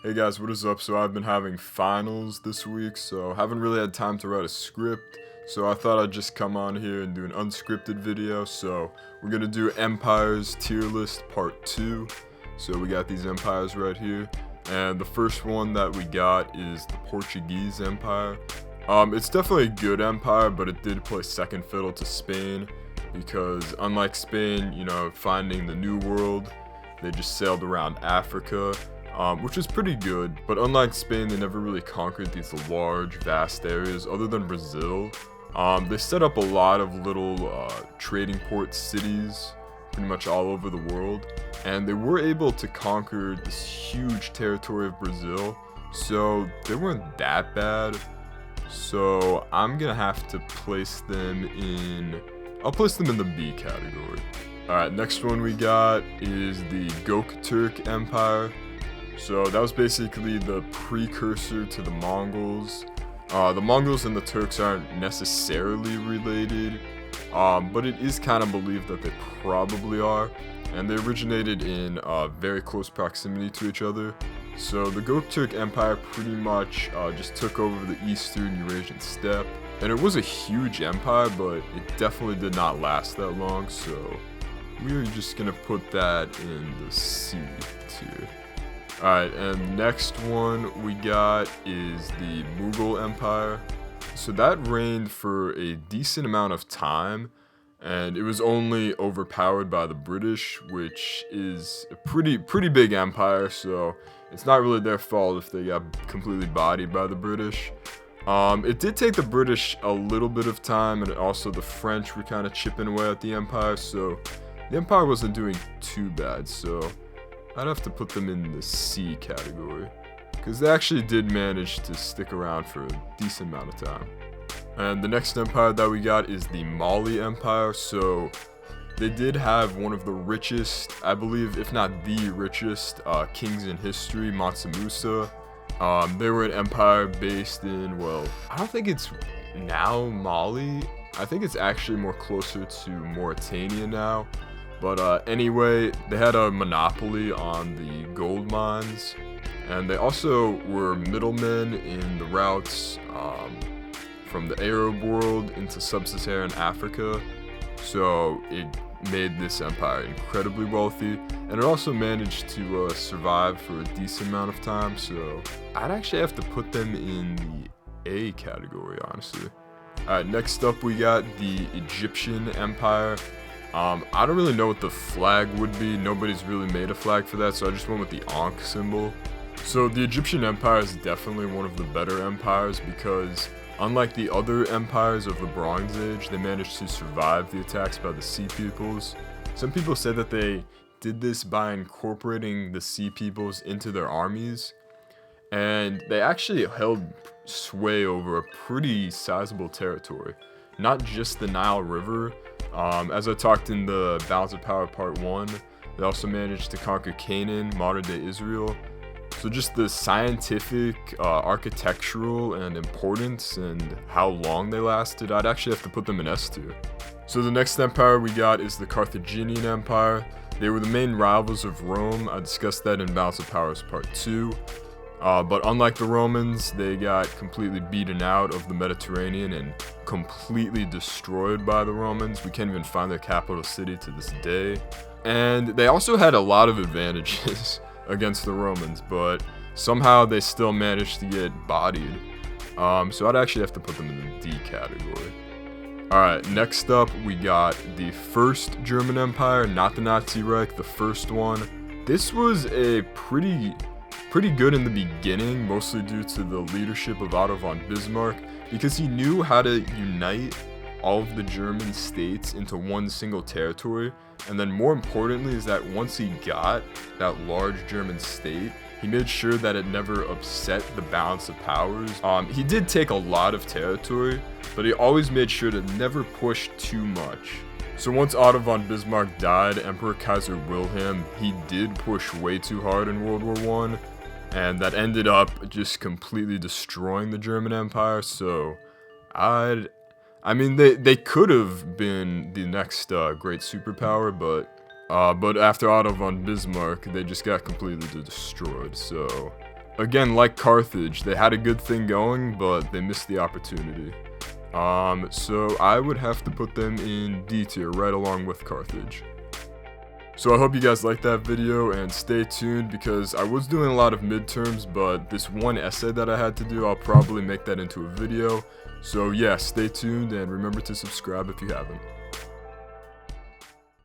Hey guys, what is up? So I've been having finals this week, so haven't really had time to write a script. So I thought I'd just come on here and do an unscripted video. So we're gonna do Empires tier list part 2. So we got these empires right here. And the first one that we got is the Portuguese Empire. It's definitely a good empire, but it did play second fiddle to Spain because unlike Spain, finding the New World, they just sailed around Africa. Which is pretty good, but unlike Spain, they never really conquered these large, vast areas other than Brazil. They set up a lot of little trading port cities pretty much all over the world, and they were able to conquer this huge territory of Brazil, so they weren't that bad. So I'm gonna have to place them in... I'll place them in the B category. Alright, next one we got is the Turkic Empire. So that was basically the precursor to the Mongols. The Mongols and the Turks aren't necessarily related, but it is kind of believed that they probably are, and they originated in very close proximity to each other. So the Turkic Empire pretty much just took over the eastern Eurasian steppe, and it was a huge empire, but it definitely did not last that long, so we're just gonna put that in the C tier. Alright, and next one we got is the Mughal Empire. So that reigned for a decent amount of time, and it was only overpowered by the British, which is a pretty big empire, so it's not really their fault if they got completely bodied by the British. It did take the British a little bit of time, and also the French were kind of chipping away at the empire, so the empire wasn't doing too bad, so I'd have to put them in the C category, because they actually did manage to stick around for a decent amount of time. And the next empire that we got is the Mughal Empire. So they did have one of the richest, I believe, if not the richest, kings in history, Mansa Musa. They were an empire based in, well, I don't think it's now Mali. I think it's actually more closer to Mauritania now. But anyway, they had a monopoly on the gold mines, and they also were middlemen in the routes from the Arab world into sub-Saharan Africa, so it made this empire incredibly wealthy, and it also managed to survive for a decent amount of time, so I'd actually have to put them in the A category, honestly. Alright, next up we got the Egyptian Empire. I don't really know what the flag would be. Nobody's really made a flag for that, so I just went with the Ankh symbol. So the Egyptian Empire is definitely one of the better empires because unlike the other empires of the Bronze Age, they managed to survive the attacks by the Sea Peoples. Some people say that they did this by incorporating the Sea Peoples into their armies, and they actually held sway over a pretty sizable territory. Not just the Nile River. As I talked in the Balance of Power Part 1, they also managed to conquer Canaan, modern-day Israel. So just the scientific, architectural, and importance and how long they lasted, I'd actually have to put them in S tier. So the next empire we got is the Carthaginian Empire. They were the main rivals of Rome. I discussed that in Balance of Powers Part 2. But unlike the Romans, they got completely beaten out of the Mediterranean and completely destroyed by the Romans. We can't even find their capital city to this day. And they also had a lot of advantages against the Romans, but somehow they still managed to get bodied. So I'd actually have to put them in the D category. Alright, next up we got the first German Empire, not the Nazi Reich, the first one. This was a pretty good in the beginning, mostly due to the leadership of Otto von Bismarck, because he knew how to unite all of the German states into one single territory, and then more importantly is that once he got that large German state, he made sure that it never upset the balance of powers. He did take a lot of territory, but he always made sure to never push too much. So once Otto von Bismarck died, Emperor Kaiser Wilhelm, he did push way too hard in World War I, and that ended up just completely destroying the German Empire. So I mean, they could have been the next great superpower, but after Otto von Bismarck, they just got completely destroyed. So Again, like Carthage, they had a good thing going, but they missed the opportunity. So I would have to put them in D tier right along with Carthage. So I hope you guys liked that video, and stay tuned because I was doing a lot of midterms, but this one essay that I had to do, I'll probably make that into a video. So yeah, stay tuned and remember to subscribe if you haven't.